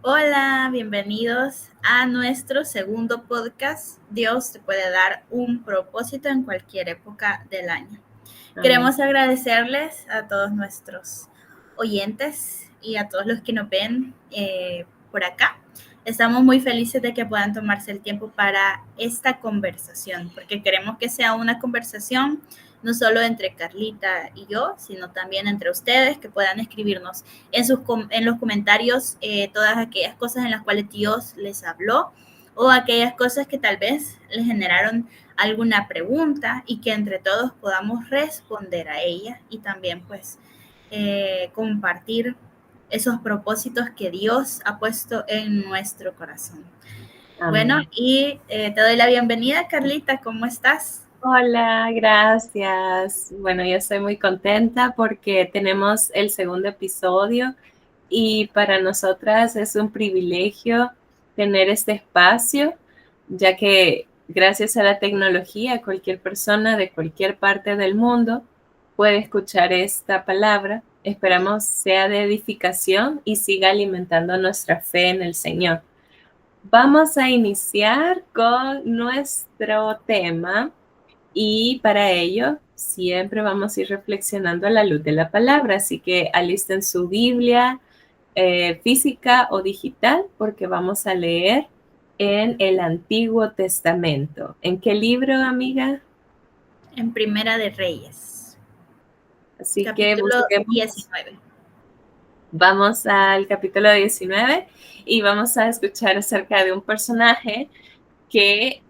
Hola, bienvenidos a nuestro segundo podcast. Dios te puede dar un propósito en cualquier época del año. Amén. Queremos agradecerles a todos nuestros oyentes y a todos los que nos ven por acá. Estamos muy felices de que puedan tomarse el tiempo para esta conversación, porque queremos que sea una conversación no solo entre Carlita y yo, sino también entre ustedes, que puedan escribirnos en los comentarios todas aquellas cosas en las cuales Dios les habló o aquellas cosas que tal vez les generaron alguna pregunta y que entre todos podamos responder a ella y también pues compartir esos propósitos que Dios ha puesto en nuestro corazón. Bueno, Amén. y te doy la bienvenida, Carlita, ¿cómo estás? Hola, gracias. Bueno, yo estoy muy contenta porque tenemos el segundo episodio y para nosotras es un privilegio tener este espacio, ya que gracias a la tecnología cualquier persona de cualquier parte del mundo puede escuchar esta palabra. Esperamos sea de edificación y siga alimentando nuestra fe en el Señor. Vamos a iniciar con nuestro tema y para ello siempre vamos a ir reflexionando a la luz de la palabra, así que alisten su Biblia física o digital porque vamos a leer en el Antiguo Testamento. ¿En qué libro, amiga? En Primera de Reyes, Así que capítulo busquemos. 19. Vamos al capítulo 19 y vamos a escuchar acerca de un personaje que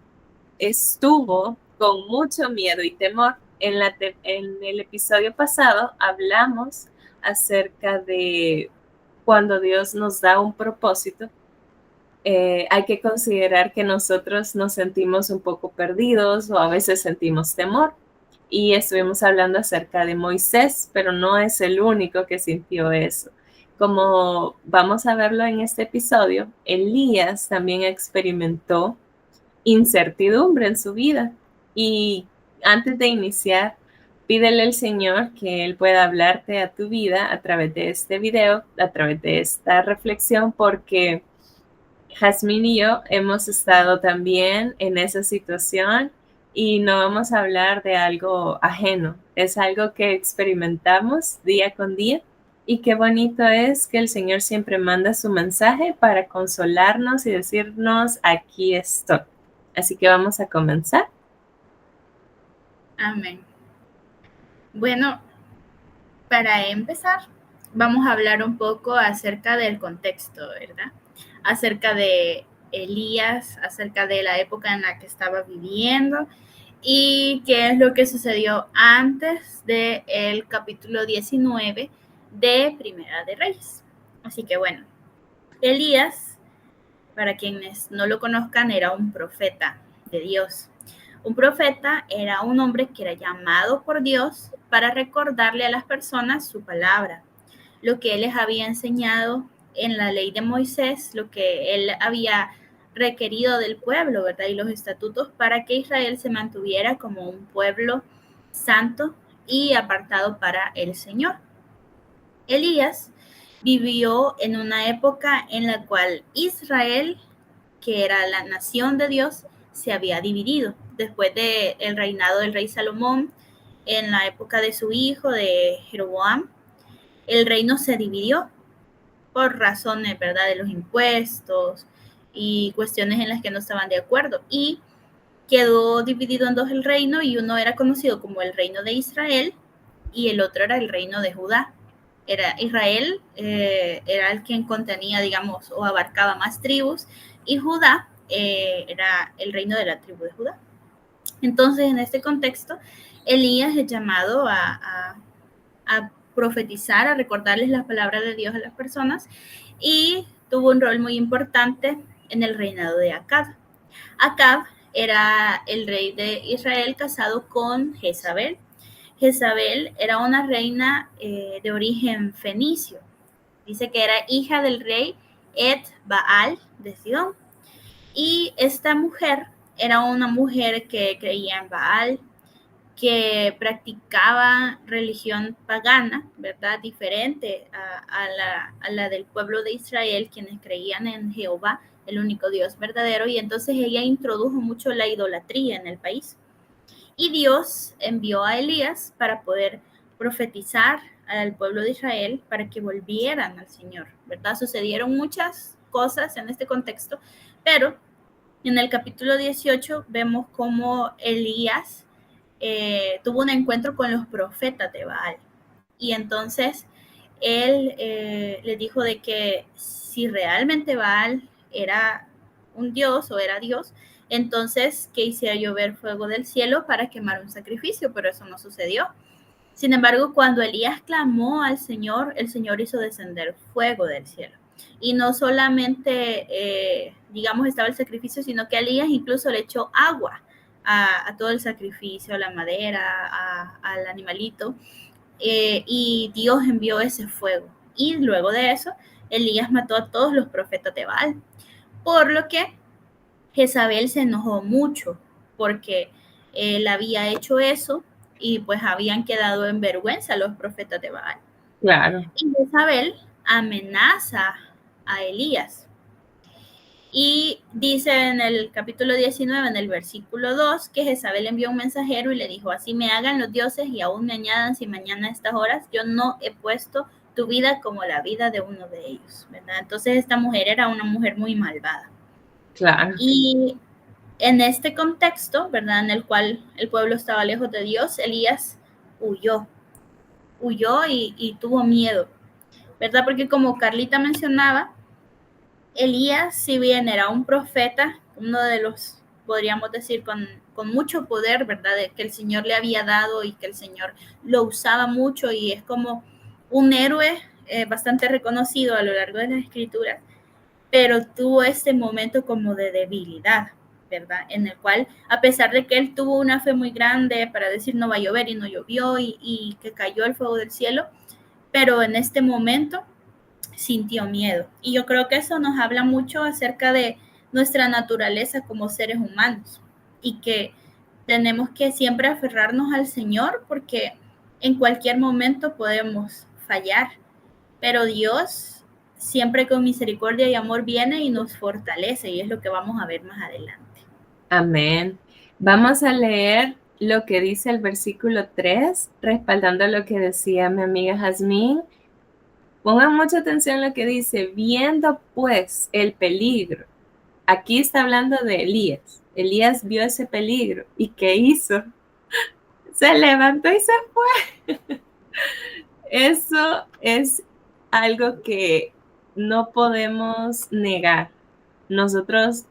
estuvo con mucho miedo y temor. En el episodio pasado hablamos acerca de cuando Dios nos da un propósito. Hay que considerar que nosotros nos sentimos un poco perdidos o a veces sentimos temor. Y estuvimos hablando acerca de Moisés, pero no es el único que sintió eso. Como vamos a verlo en este episodio, Elías también experimentó incertidumbre en su vida. Y antes de iniciar, pídele al Señor que Él pueda hablarte a tu vida a través de este video, a través de esta reflexión, porque Jazmín y yo hemos estado también en esa situación y no vamos a hablar de algo ajeno, es algo que experimentamos día con día y qué bonito es que el Señor siempre manda su mensaje para consolarnos y decirnos, aquí estoy. Así que vamos a comenzar. Amén. Bueno, para empezar, vamos a hablar un poco acerca del contexto, ¿verdad? Acerca de Elías, acerca de la época en la que estaba viviendo y qué es lo que sucedió antes del capítulo 19 de Primera de Reyes. Así que bueno, Elías, para quienes no lo conozcan, era un profeta de Dios. Un profeta era un hombre que era llamado por Dios para recordarle a las personas su palabra, lo que él les había enseñado en la ley de Moisés, lo que él había requerido del pueblo, ¿verdad? Y los estatutos para que Israel se mantuviera como un pueblo santo y apartado para el Señor. Elías vivió en una época en la cual Israel, que era la nación de Dios, se había dividido. Después del reinado del rey Salomón, en la época de su hijo, de Jeroboam, el reino se dividió por razones, ¿verdad?, de los impuestos y cuestiones en las que no estaban de acuerdo. Y quedó dividido en dos el reino y uno era conocido como el reino de Israel y el otro era el reino de Judá. Era Israel, era el quien contenía, digamos, o abarcaba más tribus, y Judá era el reino de la tribu de Judá. Entonces, en este contexto, Elías es llamado a profetizar, a recordarles las palabras de Dios a las personas, y tuvo un rol muy importante en el reinado de Acab. Acab era el rey de Israel casado con Jezabel. Jezabel era una reina de origen fenicio. Dice que era hija del rey Et Baal de Sidón. Y esta mujer era una mujer que creía en Baal, que practicaba religión pagana, ¿verdad? Diferente a la del pueblo de Israel, quienes creían en Jehová, el único Dios verdadero, y entonces ella introdujo mucho la idolatría en el país. Y Dios envió a Elías para poder profetizar al pueblo de Israel para que volvieran al Señor, ¿verdad? Sucedieron muchas cosas en este contexto, pero en el capítulo 18 vemos cómo Elías tuvo un encuentro con los profetas de Baal. Y entonces él le dijo de que si realmente Baal era un dios o era Dios, entonces que hiciera llover fuego del cielo para quemar un sacrificio, pero eso no sucedió. Sin embargo, cuando Elías clamó al Señor, el Señor hizo descender fuego del cielo. Y no solamente, digamos, estaba el sacrificio, sino que Elías incluso le echó agua a todo el sacrificio, a la madera, al animalito, y Dios envió ese fuego. Y luego de eso, Elías mató a todos los profetas de Baal, por lo que Jezabel se enojó mucho, porque él había hecho eso y pues habían quedado en vergüenza los profetas de Baal. Claro. Y Jezabel amenaza a Elías. Y dice en el capítulo 19, en el versículo 2, que Jezabel envió un mensajero y le dijo, así me hagan los dioses y aún me añadan si mañana a estas horas, yo no he puesto tu vida como la vida de uno de ellos, ¿verdad? Entonces esta mujer era una mujer muy malvada. Claro. Y en este contexto, ¿verdad? En el cual el pueblo estaba lejos de Dios, Elías huyó y tuvo miedo, ¿verdad? Porque como Carlita mencionaba, Elías, si bien era un profeta, uno de los, podríamos decir, con mucho poder, ¿verdad? De que el Señor le había dado y que el Señor lo usaba mucho y es como un héroe bastante reconocido a lo largo de las escrituras, pero tuvo este momento como de debilidad, ¿verdad? En el cual, a pesar de que él tuvo una fe muy grande para decir no va a llover y no llovió y que cayó el fuego del cielo, pero en este momento sintió miedo. Y yo creo que eso nos habla mucho acerca de nuestra naturaleza como seres humanos y que tenemos que siempre aferrarnos al Señor porque en cualquier momento podemos fallar, pero Dios siempre con misericordia y amor viene y nos fortalece y es lo que vamos a ver más adelante. Amén. Vamos a leer lo que dice el versículo 3, respaldando lo que decía mi amiga Jazmín. Pongan mucha atención a lo que dice, viendo pues el peligro. Aquí está hablando de Elías. Elías vio ese peligro. ¿Y qué hizo? Se levantó y se fue. Eso es algo que no podemos negar. Nosotros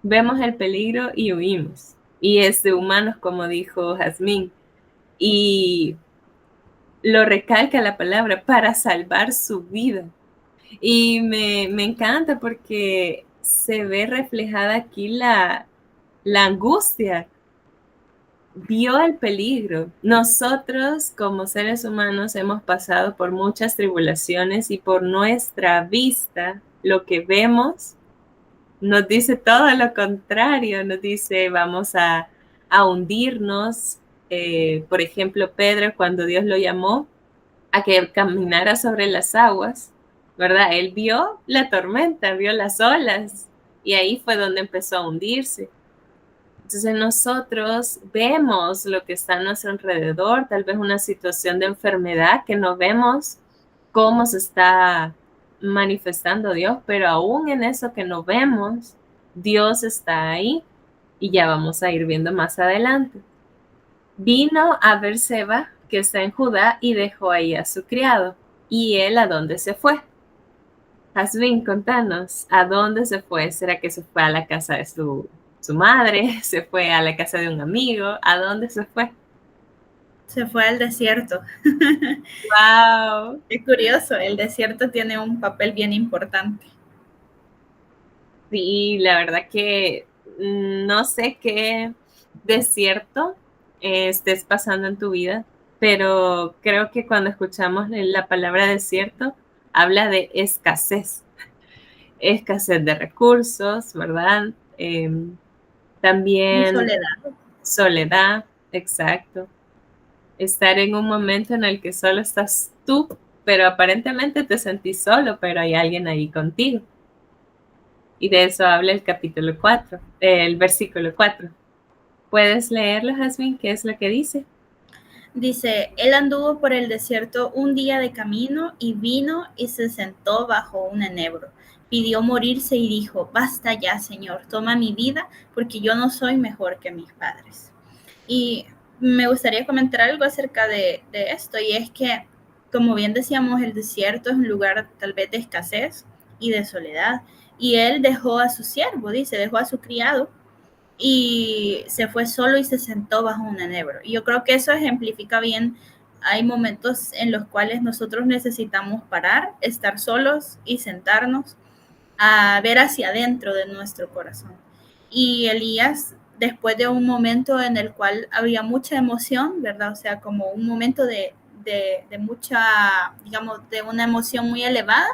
vemos el peligro y huimos. Y es de humanos, como dijo Jazmín. Y lo recalca la palabra, para salvar su vida. Y me encanta porque se ve reflejada aquí la angustia. Vio el peligro. Nosotros como seres humanos hemos pasado por muchas tribulaciones y por nuestra vista, lo que vemos nos dice todo lo contrario, nos dice vamos a hundirnos. Por ejemplo, Pedro, cuando Dios lo llamó a que caminara sobre las aguas, ¿verdad? Él vio la tormenta, vio las olas y ahí fue donde empezó a hundirse. Entonces nosotros vemos lo que está a nuestro alrededor, tal vez una situación de enfermedad que no vemos cómo se está manifestando Dios, pero aún en eso que no vemos, Dios está ahí y ya vamos a ir viendo más adelante. Vino a Berseba, que está en Judá, y dejó ahí a su criado. ¿Y él a dónde se fue? Jazmín, contanos, ¿a dónde se fue? ¿Será que se fue a la casa de su madre? ¿Se fue a la casa de un amigo? ¿A dónde se fue? Se fue al desierto. ¡Wow! Qué curioso, el desierto tiene un papel bien importante. Sí, la verdad que no sé qué desierto estés pasando en tu vida, pero creo que cuando escuchamos la palabra desierto, habla de escasez de recursos, ¿verdad? Y También soledad. soledad, exacto. Estar en un momento en el que solo estás tú, pero aparentemente te sentís solo, pero hay alguien ahí contigo. Y de eso habla el capítulo 4, el versículo 4. ¿Puedes leerlo, Jasmine? ¿Qué es lo que dice? Dice, él anduvo por el desierto un día de camino y vino y se sentó bajo un enebro. Pidió morirse y dijo, basta ya, Señor, toma mi vida porque yo no soy mejor que mis padres. Y me gustaría comentar algo acerca de esto, y es que, como bien decíamos, el desierto es un lugar tal vez de escasez y de soledad. Y él dejó a su siervo, dice, dejó a su criado y se fue solo y se sentó bajo un enebro. Y yo creo que eso ejemplifica bien. Hay momentos en los cuales nosotros necesitamos parar, estar solos y sentarnos a ver hacia adentro de nuestro corazón. Y Elías, después de un momento en el cual había mucha emoción, ¿verdad? O sea, como un momento de mucha, digamos, de una emoción muy elevada,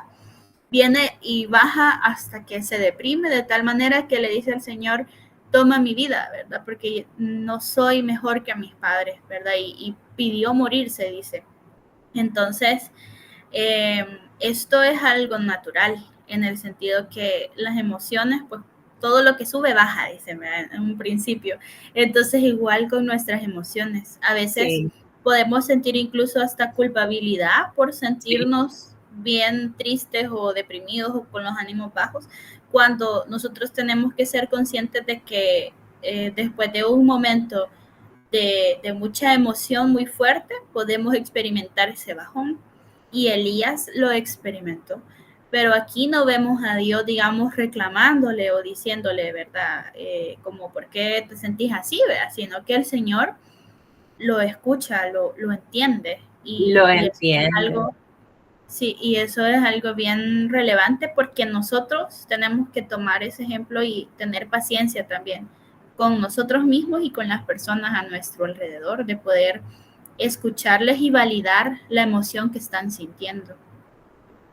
viene y baja hasta que se deprime de tal manera que le dice al Señor, toma mi vida, ¿verdad? Porque no soy mejor que mis padres, ¿verdad? Y pidió morirse, dice. Entonces, esto es algo natural, en el sentido que las emociones, pues todo lo que sube baja, dice en un principio. Entonces, igual con nuestras emociones. A veces Sí, podemos sentir incluso hasta culpabilidad por sí. sentirnos bien tristes o deprimidos o con los ánimos bajos, cuando nosotros tenemos que ser conscientes de que después de un momento mucha emoción muy fuerte, podemos experimentar ese bajón. Y Elías lo experimentó. Pero aquí no vemos a Dios, digamos, reclamándole o diciéndole, ¿verdad? Como, ¿por qué te sentís así? ¿Verdad? Sino que el Señor lo escucha, lo entiende. Lo Y eso es entiende. algo, sí, y eso es algo bien relevante porque nosotros tenemos que tomar ese ejemplo y tener paciencia también con nosotros mismos y con las personas a nuestro alrededor, de poder escucharles y validar la emoción que están sintiendo.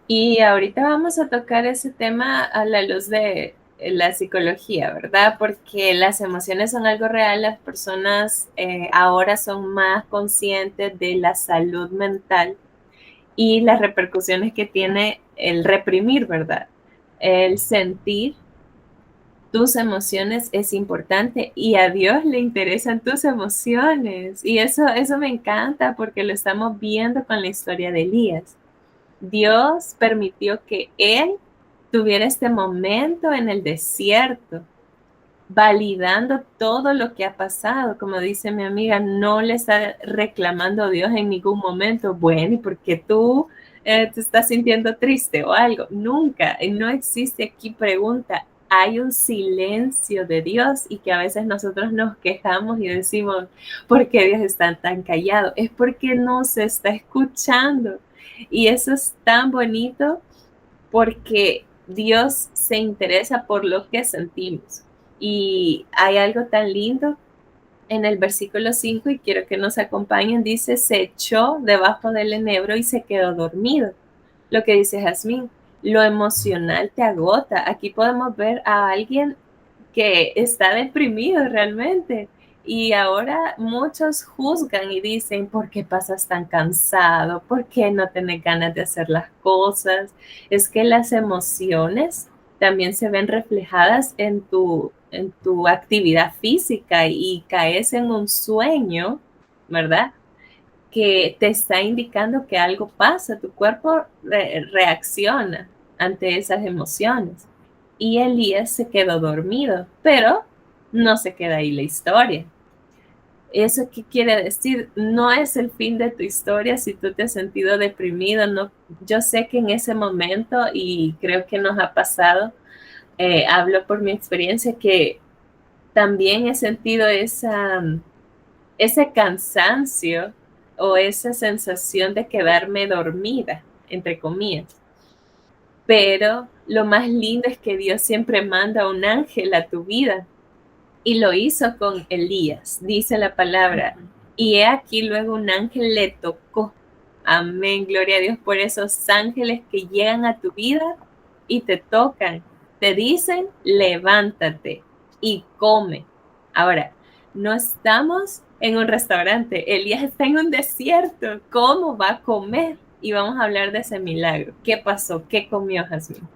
Y ahorita vamos a tocar ese tema a la luz de la psicología, ¿verdad? Porque las emociones son algo real, las personas ahora son más conscientes de la salud mental y las repercusiones que tiene el reprimir, ¿verdad? El sentir tus emociones es importante y a Dios le interesan tus emociones. Y eso me encanta porque lo estamos viendo con la historia de Elías. Dios permitió que él tuviera este momento en el desierto, validando todo lo que ha pasado. Como dice mi amiga, no le está reclamando a Dios en ningún momento, bueno, ¿y por qué tú te estás sintiendo triste o algo? Nunca, no existe aquí pregunta. Hay un silencio de Dios y que a veces nosotros nos quejamos y decimos, ¿por qué Dios está tan callado? Es porque no se está escuchando. Y eso es tan bonito porque Dios se interesa por lo que sentimos. Y hay algo tan lindo en el versículo 5 y quiero que nos acompañen, dice, se echó debajo del enebro y se quedó dormido. Lo que dice Jazmín, lo emocional te agota. Aquí podemos ver a alguien que está deprimido realmente. Y ahora muchos juzgan y dicen, ¿por qué pasas tan cansado? ¿Por qué no tienes ganas de hacer las cosas? Es que las emociones también se ven reflejadas en tu actividad física y caes en un sueño, ¿verdad? Que te está indicando que algo pasa, tu cuerpo reacciona ante esas emociones. Y Elías se quedó dormido, pero no se queda ahí la historia. ¿Eso qué quiere decir? No es el fin de tu historia si tú te has sentido deprimido. No, yo sé que en ese momento, y creo que nos ha pasado, hablo por mi experiencia, que también he sentido ese cansancio o esa sensación de quedarme dormida, entre comillas. Pero lo más lindo es que Dios siempre manda un ángel a tu vida y lo hizo con Elías, dice la palabra. Y he aquí luego un ángel le tocó. Amén, gloria a Dios por esos ángeles que llegan a tu vida y te tocan. Te dicen, levántate y come. Ahora, no estamos en un restaurante. Elías está en un desierto. ¿Cómo va a comer? Y vamos a hablar de ese milagro. ¿Qué pasó? ¿Qué comió Jazmín?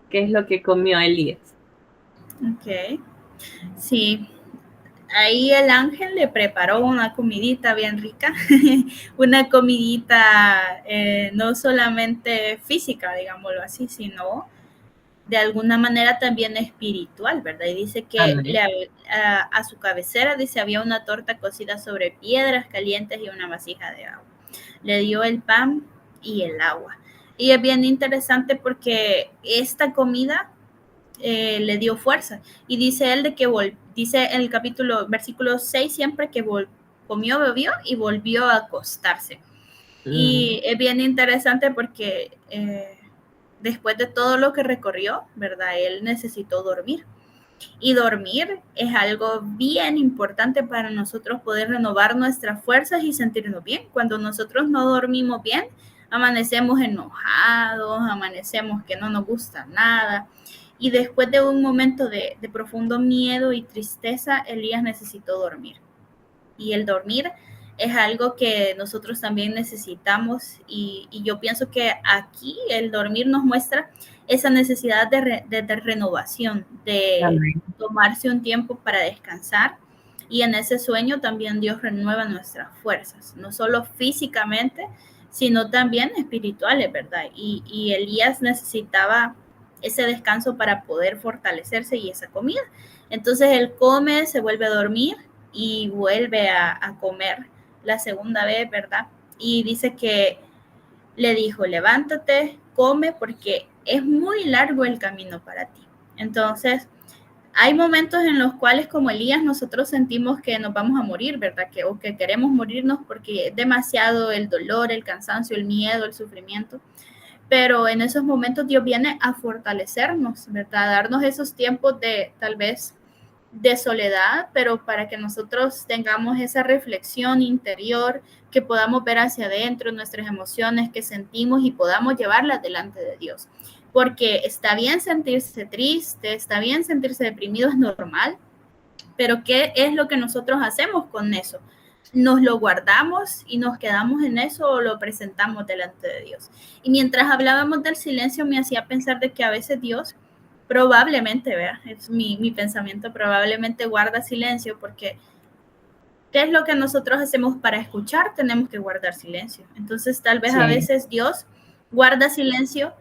¿Qué es lo que comió Elías? Ok, sí. Ahí el ángel le preparó una comidita bien rica, una comidita no solamente física, digámoslo así, sino de alguna manera también espiritual, ¿verdad? Y dice que Amén. a su cabecera, dice, había una torta cocida sobre piedras calientes y una vasija de agua. Le dio el pan y el agua. Y es bien interesante porque esta comida le dio fuerza. Y dice él de que dice en el capítulo, versículo 6, siempre que comió, bebió y volvió a acostarse. Mm, Y es bien interesante porque después de todo lo que recorrió, ¿verdad? Él necesitó dormir. Y dormir es algo bien importante para nosotros poder renovar nuestras fuerzas y sentirnos bien. Cuando nosotros no dormimos bien, amanecemos enojados, amanecemos que no nos gusta nada. Y después de un momento de profundo miedo y tristeza, Elías necesitó dormir. Y el dormir es algo que nosotros también necesitamos y yo pienso que aquí el dormir nos muestra esa necesidad de renovación, de amén. tomarse un tiempo para descansar y en ese sueño también Dios renueva nuestras fuerzas, no solo físicamente, sino también espirituales, ¿verdad? Y Elías necesitaba ese descanso para poder fortalecerse y esa comida. Entonces él come, se vuelve a dormir y vuelve a comer la segunda vez, ¿verdad? Y dice que le dijo, levántate, come, porque es muy largo el camino para ti. Entonces, hay momentos en los cuales como Elías nosotros sentimos que nos vamos a morir, ¿verdad? O que queremos morirnos porque es demasiado el dolor, el cansancio, el miedo, el sufrimiento. Pero en esos momentos Dios viene a fortalecernos, ¿verdad? A darnos esos tiempos de tal vez de soledad, pero para que nosotros tengamos esa reflexión interior, que podamos ver hacia adentro nuestras emociones que sentimos y podamos llevarlas delante de Dios. Porque está bien sentirse triste, está bien sentirse deprimido, es normal, pero ¿qué es lo que nosotros hacemos con eso? ¿Nos lo guardamos y nos quedamos en eso o lo presentamos delante de Dios? Y mientras hablábamos del silencio me hacía pensar de que a veces Dios probablemente, vea, es mi pensamiento, probablemente guarda silencio porque ¿qué es lo que nosotros hacemos para escuchar? Tenemos que guardar silencio. Entonces tal vez a Sí, veces Dios guarda silencio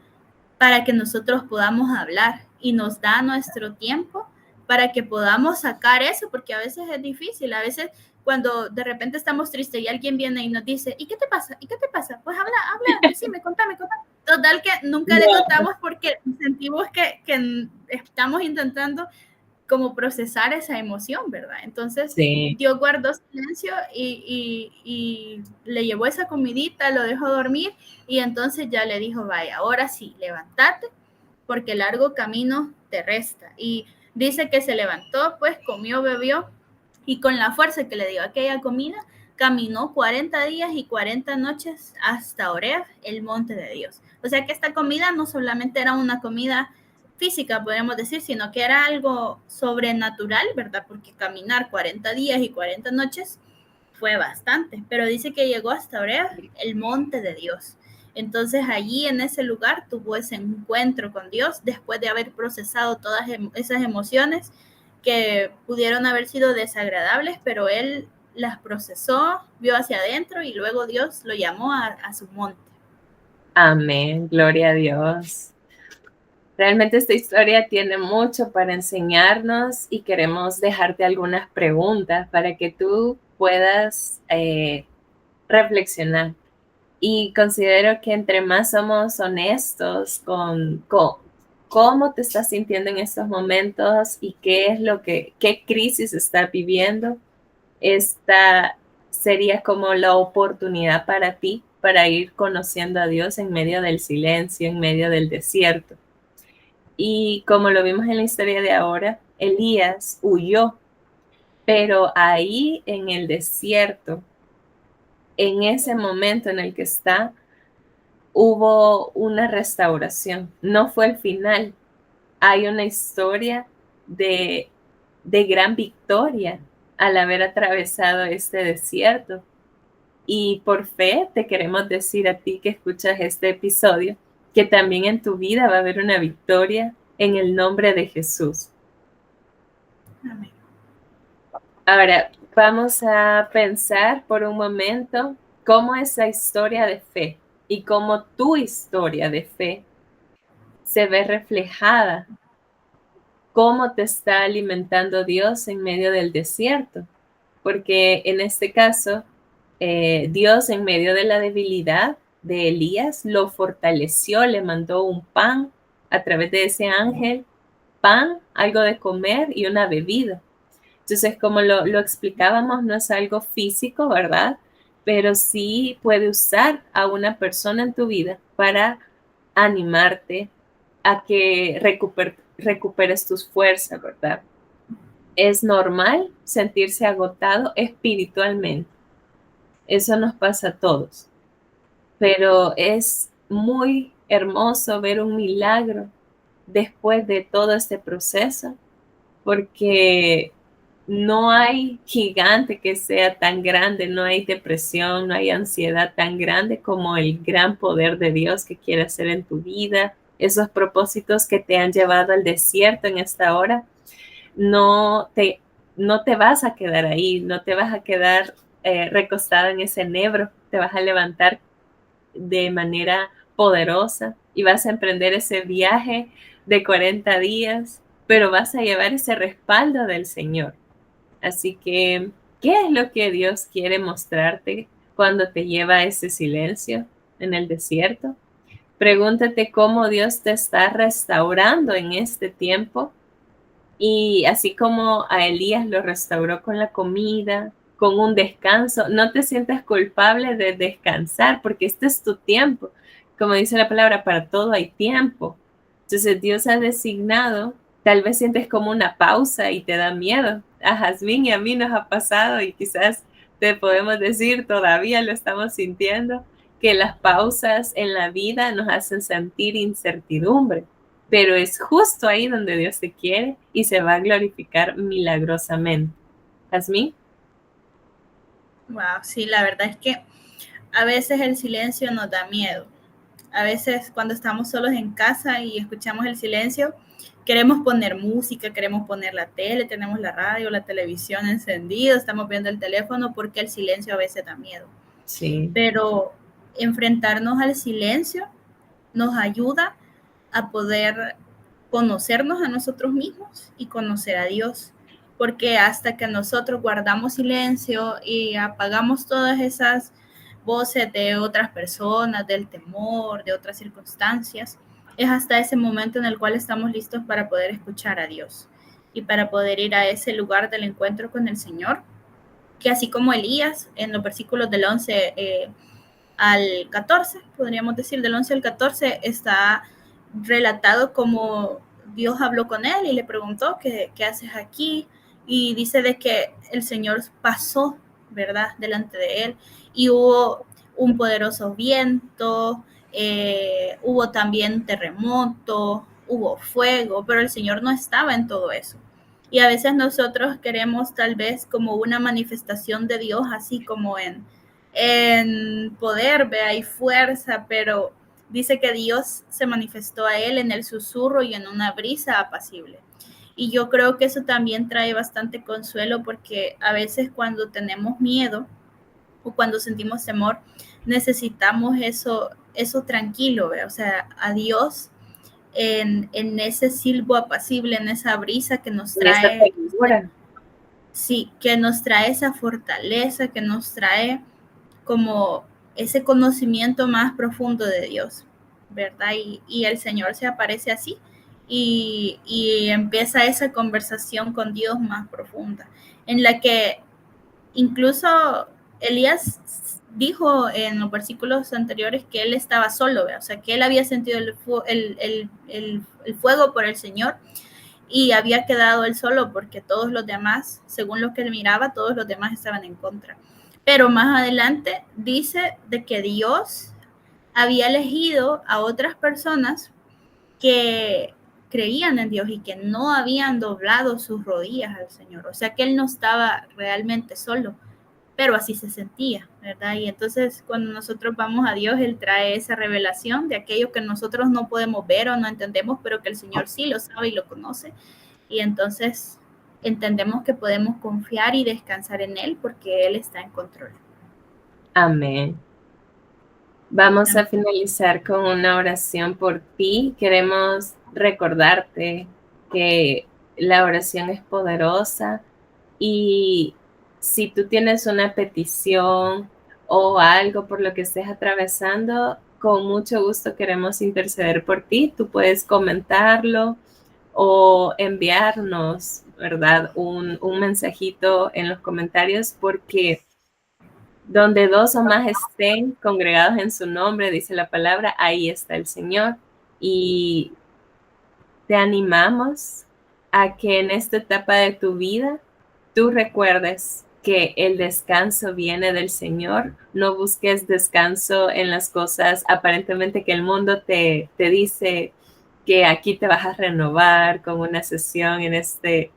para que nosotros podamos hablar y nos da nuestro tiempo para que podamos sacar eso, porque a veces es difícil, a veces cuando de repente estamos tristes y alguien viene y nos dice, ¿y qué te pasa? ¿Y qué te pasa? Pues habla, decime, contame. Total que nunca le no, contamos porque sentimos que estamos intentando como procesar esa emoción, ¿verdad? Entonces sí, Dios guardó silencio y le llevó esa comidita, lo dejó dormir y entonces ya le dijo, vaya, ahora sí, levántate porque el largo camino te resta. Y dice que se levantó, pues comió, bebió y con la fuerza que le dio aquella comida, caminó 40 días y 40 noches hasta Oreb, el monte de Dios. O sea que esta comida no solamente era una comida física, podríamos decir, sino que era algo sobrenatural, ¿verdad? Porque caminar 40 días y 40 noches fue bastante, pero dice que llegó hasta Oreb, el monte de Dios. Entonces allí en ese lugar tuvo ese encuentro con Dios después de haber procesado todas esas emociones que pudieron haber sido desagradables, pero él las procesó, vio hacia adentro y luego Dios lo llamó a su monte. amén, gloria a Dios. Realmente esta historia tiene mucho para enseñarnos y queremos dejarte algunas preguntas para que tú puedas reflexionar. Y considero que entre más somos honestos con cómo te estás sintiendo en estos momentos y qué es qué crisis estás viviendo, esta sería como la oportunidad para ti para ir conociendo a Dios en medio del silencio, en medio del desierto. Y como lo vimos en la historia de ahora, Elías huyó, pero ahí en el desierto, en ese momento en el que está, hubo una restauración. No fue el final. Hay una historia de, de gran victoria. al haber atravesado este desierto. Y por fe te queremos decir a ti que escuchas este episodio, que también en tu vida va a haber una victoria en el nombre de Jesús. Amén. Ahora, vamos a pensar por un momento cómo esa historia de fe y cómo tu historia de fe se ve reflejada, cómo te está alimentando Dios en medio del desierto. Porque en este caso, Dios en medio de la debilidad de Elías lo fortaleció, le mandó un pan a través de ese ángel, pan, algo de comer y una bebida. Entonces, como lo explicábamos, no es algo físico, ¿verdad? Pero sí puede usar a una persona en tu vida para animarte a que recuperes tus fuerzas, ¿verdad? Es normal sentirse agotado espiritualmente. Eso nos pasa a todos. Pero es muy hermoso ver un milagro después de todo este proceso, porque no hay gigante que sea tan grande, no hay depresión, no hay ansiedad tan grande como el gran poder de Dios que quiere hacer en tu vida, esos propósitos que te han llevado al desierto en esta hora. No te, no te vas a quedar ahí, no te vas a quedar recostada en ese enebro, te vas a levantar de manera poderosa y vas a emprender ese viaje de 40 días, pero vas a llevar ese respaldo del Señor. Así que, ¿qué es lo que Dios quiere mostrarte cuando te lleva a ese silencio en el desierto? Pregúntate cómo Dios te está restaurando en este tiempo, y así como a Elías lo restauró con la comida, con un descanso, no te sientas culpable de descansar, porque este es tu tiempo. Como dice la palabra, para todo hay tiempo. Entonces Dios ha designado, tal vez sientes como una pausa y te da miedo. A Jazmín y a mí nos ha pasado, y quizás te podemos decir, todavía lo estamos sintiendo, que las pausas en la vida nos hacen sentir incertidumbre, pero es justo ahí donde Dios te quiere y se va a glorificar milagrosamente. ¿Jazmín? Wow, sí, la verdad es que a veces el silencio nos da miedo. A veces cuando estamos solos en casa y escuchamos el silencio, queremos poner música, queremos poner la tele, tenemos la radio, la televisión encendida, estamos viendo el teléfono porque el silencio a veces da miedo. Sí. Pero enfrentarnos al silencio nos ayuda a poder conocernos a nosotros mismos y conocer a Dios. Porque hasta que nosotros guardamos silencio y apagamos todas esas voces de otras personas, del temor, de otras circunstancias, es hasta ese momento en el cual estamos listos para poder escuchar a Dios y para poder ir a ese lugar del encuentro con el Señor, que así como Elías, en los versículos del 11 al 14, podríamos decir, del 11 al 14, está relatado como Dios habló con él y le preguntó, ¿qué haces aquí? Y dice de que el Señor pasó, ¿verdad?, delante de él y hubo un poderoso viento, hubo también terremoto, hubo fuego, pero el Señor no estaba en todo eso. Y a veces nosotros queremos tal vez como una manifestación de Dios, así como en poder, vea, y fuerza, pero dice que Dios se manifestó a él en el susurro y en una brisa apacible. Y yo creo que eso también trae bastante consuelo, porque a veces cuando tenemos miedo o cuando sentimos temor, necesitamos eso tranquilo, ¿ve? O sea, a Dios en ese silbo apacible, en esa brisa que nos En esa trae, figura. sí, que nos trae esa fortaleza, que nos trae como ese conocimiento más profundo de Dios, ¿verdad? Y el Señor se aparece así y empieza esa conversación con Dios más profunda, en la que incluso Elías dijo en los versículos anteriores que él estaba solo, ¿verdad? O sea, que él había sentido el fuego por el Señor y había quedado él solo porque todos los demás, según lo que él miraba, todos los demás estaban en contra. Pero más adelante dice de que Dios había elegido a otras personas que, creían en Dios y que no habían doblado sus rodillas al Señor. O sea que Él no estaba realmente solo, pero así se sentía, ¿verdad? Y entonces cuando nosotros vamos a Dios, Él trae esa revelación de aquello que nosotros no podemos ver o no entendemos, pero que el Señor sí lo sabe y lo conoce. Y entonces entendemos que podemos confiar y descansar en Él porque Él está en control. Amén. Vamos a finalizar con una oración por ti. Queremos recordarte que la oración es poderosa y si tú tienes una petición o algo por lo que estés atravesando, con mucho gusto queremos interceder por ti. Tú puedes comentarlo o enviarnos, ¿verdad? Un mensajito en los comentarios porque donde dos o más estén congregados en su nombre, dice la palabra, ahí está el Señor. Y te animamos a que en esta etapa de tu vida tú recuerdes que el descanso viene del Señor. No busques descanso en las cosas aparentemente que el mundo te dice que aquí te vas a renovar con una sesión en este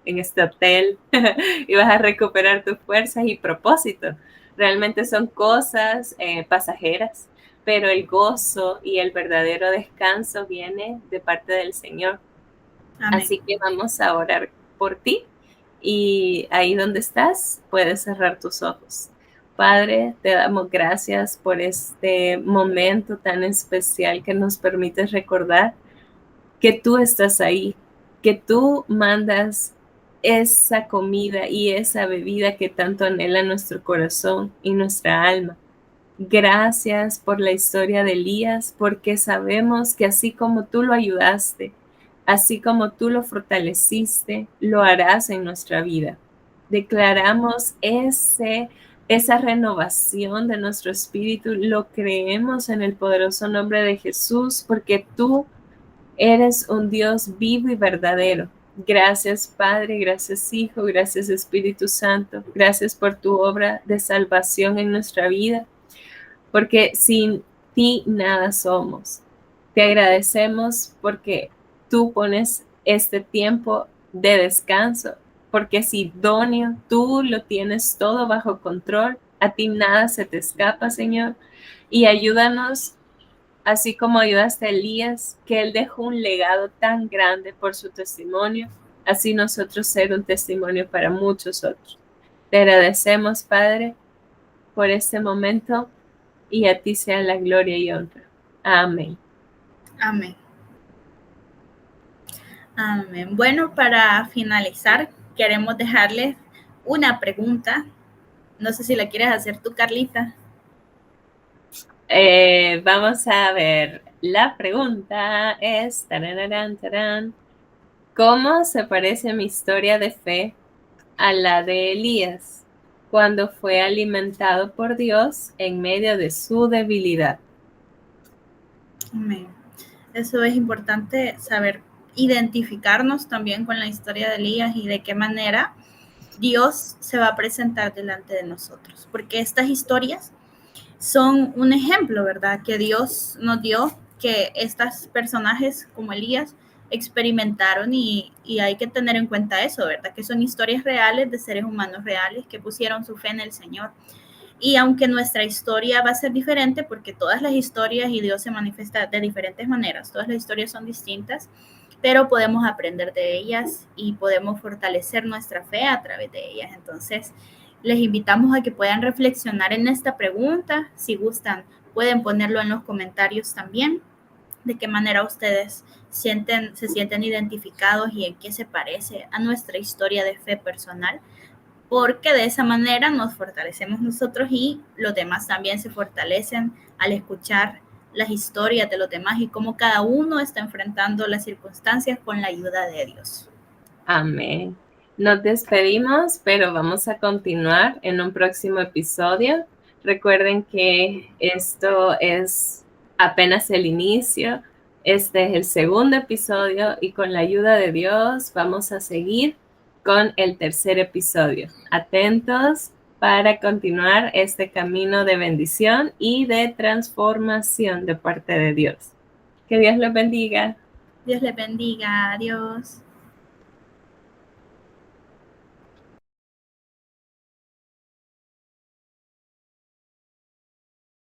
hotel y vas a recuperar tus fuerzas y propósitos. Realmente son cosas pasajeras, pero el gozo y el verdadero descanso viene de parte del Señor. Amén. Así que vamos a orar por ti y ahí donde estás puedes cerrar tus ojos. Padre, te damos gracias por este momento tan especial que nos permite recordar que tú estás ahí, que tú mandas esa comida y esa bebida que tanto anhela nuestro corazón y nuestra alma. Gracias por la historia de Elías, porque sabemos que así como tú lo ayudaste, así como tú lo fortaleciste, lo harás en nuestra vida. Declaramos esa renovación de nuestro espíritu, lo creemos en el poderoso nombre de Jesús, porque tú eres un Dios vivo y verdadero. Gracias Padre, gracias Hijo, gracias Espíritu Santo, gracias por tu obra de salvación en nuestra vida, porque sin ti nada somos. Te agradecemos porque tú pones este tiempo de descanso, porque es idóneo, tú lo tienes todo bajo control, a ti nada se te escapa, Señor, y ayúdanos así como ayudaste a Elías, que él dejó un legado tan grande por su testimonio, así nosotros ser un testimonio para muchos otros. Te agradecemos, Padre, por este momento y a ti sea la gloria y honra. Amén. Amén. Amén. Bueno, para finalizar, queremos dejarles una pregunta. No sé si la quieres hacer tú, Carlita. Vamos a ver. La pregunta es, ¿cómo se parece mi historia de fe a la de Elías cuando fue alimentado por Dios en medio de su debilidad? Amén. Eso es importante saber identificarnos también con la historia de Elías y de qué manera Dios se va a presentar delante de nosotros, porque estas historias son un ejemplo, ¿verdad? Que Dios nos dio, que estos personajes como Elías experimentaron y hay que tener en cuenta eso, ¿verdad? Que son historias reales de seres humanos reales que pusieron su fe en el Señor. Y aunque nuestra historia va a ser diferente, porque todas las historias y Dios se manifiesta de diferentes maneras, todas las historias son distintas, pero podemos aprender de ellas y podemos fortalecer nuestra fe a través de ellas. Entonces, les invitamos a que puedan reflexionar en esta pregunta. Si gustan, pueden ponerlo en los comentarios también, de qué manera ustedes se sienten identificados y en qué se parece a nuestra historia de fe personal, porque de esa manera nos fortalecemos nosotros y los demás también se fortalecen al escuchar las historias de los demás y cómo cada uno está enfrentando las circunstancias con la ayuda de Dios. Amén. Nos despedimos, pero vamos a continuar en un próximo episodio. Recuerden que esto es apenas el inicio. Este es el segundo episodio y con la ayuda de Dios vamos a seguir con el tercer episodio. Atentos para continuar este camino de bendición y de transformación de parte de Dios. Que Dios los bendiga. Dios les bendiga. Adiós.